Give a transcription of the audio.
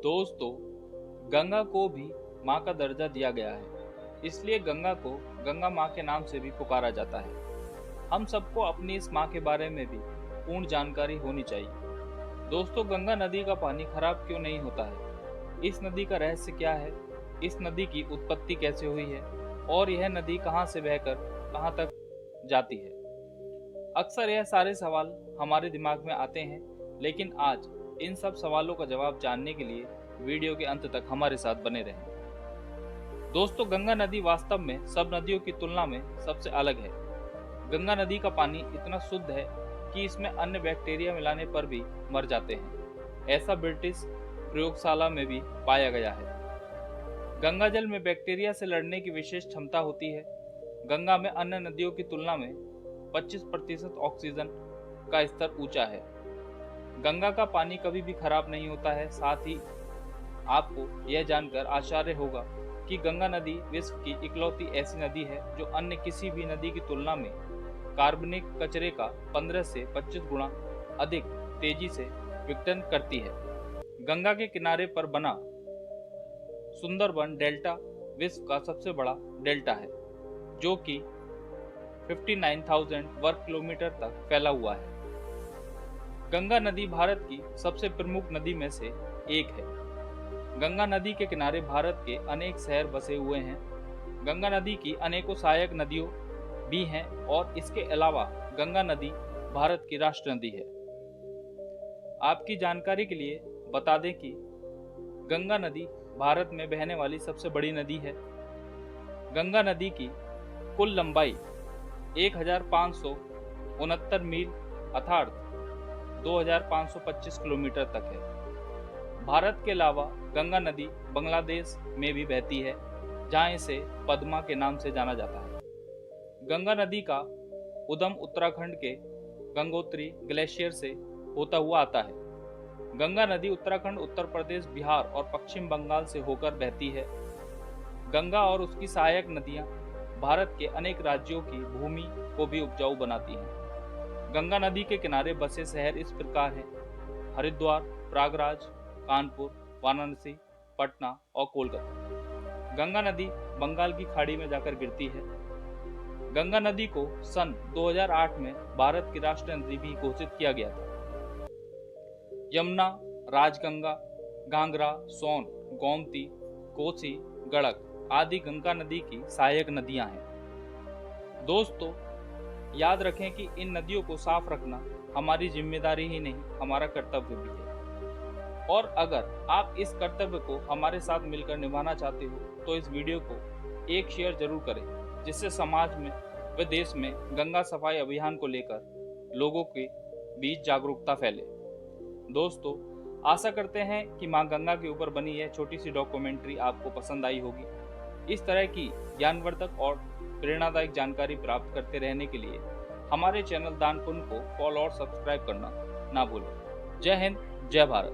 दोस्तों, गंगा को भी माँ का दर्जा दिया गया है, इसलिए गंगा को गंगा माँ के नाम से भी पुकारा जाता है। हम सबको अपनी इस माँ के बारे में भी पूर्ण जानकारी होनी चाहिए। दोस्तों, गंगा नदी का पानी खराब क्यों नहीं होता है? इस नदी का रहस्य क्या है? इस नदी की उत्पत्ति कैसे हुई है और यह नदी कहाँ से बहकर कहाँ तक जाती है? अक्सर यह सारे सवाल हमारे दिमाग में आते हैं, लेकिन आज इन सब सवालों का जवाब जानने के लिए वीडियो के अंत तक हमारे साथ बने रहें। दोस्तों, गंगा नदी वास्तव में सब नदियों की तुलना में सबसे अलग है। गंगा नदी का पानी इतना शुद्ध है कि इसमें अन्य बैक्टीरिया मिलाने पर भी मर जाते हैं। ऐसा ब्रिटिश प्रयोगशाला में भी पाया गया है। गंगा जल में बैक्टीरिया से लड़ने की विशेष क्षमता होती है। गंगा में अन्य नदियों की तुलना में 25% ऑक्सीजन का स्तर ऊंचा है। गंगा का पानी कभी भी खराब नहीं होता है। साथ ही आपको यह जानकर आश्चर्य होगा कि गंगा नदी विश्व की इकलौती ऐसी नदी है जो अन्य किसी भी नदी की तुलना में कार्बनिक कचरे का 15 से 25 गुना अधिक तेजी से विघटन करती है। गंगा के किनारे पर बना सुंदरबन डेल्टा विश्व का सबसे बड़ा डेल्टा है, जो कि 59,000 वर्ग किलोमीटर तक फैला हुआ है। गंगा नदी भारत की सबसे प्रमुख नदी में से एक है। गंगा नदी के किनारे भारत के अनेक शहर बसे हुए हैं। गंगा नदी की अनेकों सहायक नदियों भी हैं और इसके अलावा गंगा नदी भारत की राष्ट्र नदी है। आपकी जानकारी के लिए बता दें कि गंगा नदी भारत में बहने वाली सबसे बड़ी नदी है। गंगा नदी की कुल लंबाई 1569 मील अर्थात 2525 किलोमीटर तक है। भारत के अलावा गंगा नदी बांग्लादेश में भी बहती है, जहां इसे पद्मा के नाम से जाना जाता है। गंगा नदी का उद्गम उत्तराखंड के गंगोत्री ग्लेशियर से होता हुआ आता है। गंगा नदी उत्तराखंड, उत्तर प्रदेश, बिहार और पश्चिम बंगाल से होकर बहती है। गंगा और उसकी सहायक नदियां भारत के अनेक राज्यों की भूमि को भी उपजाऊ बनाती हैं। गंगा नदी के किनारे बसे शहर इस प्रकार हैं: हरिद्वार, प्रयागराज, कानपुर, वाराणसी, पटना और कोलकाता। गंगा नदी बंगाल की खाड़ी में जाकर गिरती है। गंगा नदी को सन 2008 में भारत की राष्ट्रीय नदी भी घोषित किया गया था। यमुना, राजगंगा, घाघरा, सोन, गोमती, कोसी, गंडक आदि गंगा नदी की सहायक नदियां हैं। दोस्तों, याद रखें कि इन नदियों को साफ रखना हमारी जिम्मेदारी ही नहीं, हमारा कर्तव्य भी है। और अगर आप इस कर्तव्य को हमारे साथ मिलकर निभाना चाहते हो तो इस वीडियो को एक शेयर जरूर करें, जिससे समाज में व देश में गंगा सफाई अभियान को लेकर लोगों के बीच जागरूकता फैले। दोस्तों, आशा करते हैं कि मां गंगा के ऊपर बनी यह छोटी सी डॉक्यूमेंट्री आपको पसंद आई होगी। इस तरह की ज्ञानवर्धक और प्रेरणादायक जानकारी प्राप्त करते रहने के लिए हमारे चैनल दान पुण्य को फॉलो और सब्सक्राइब करना ना भूलें। जय हिंद, जय भारत।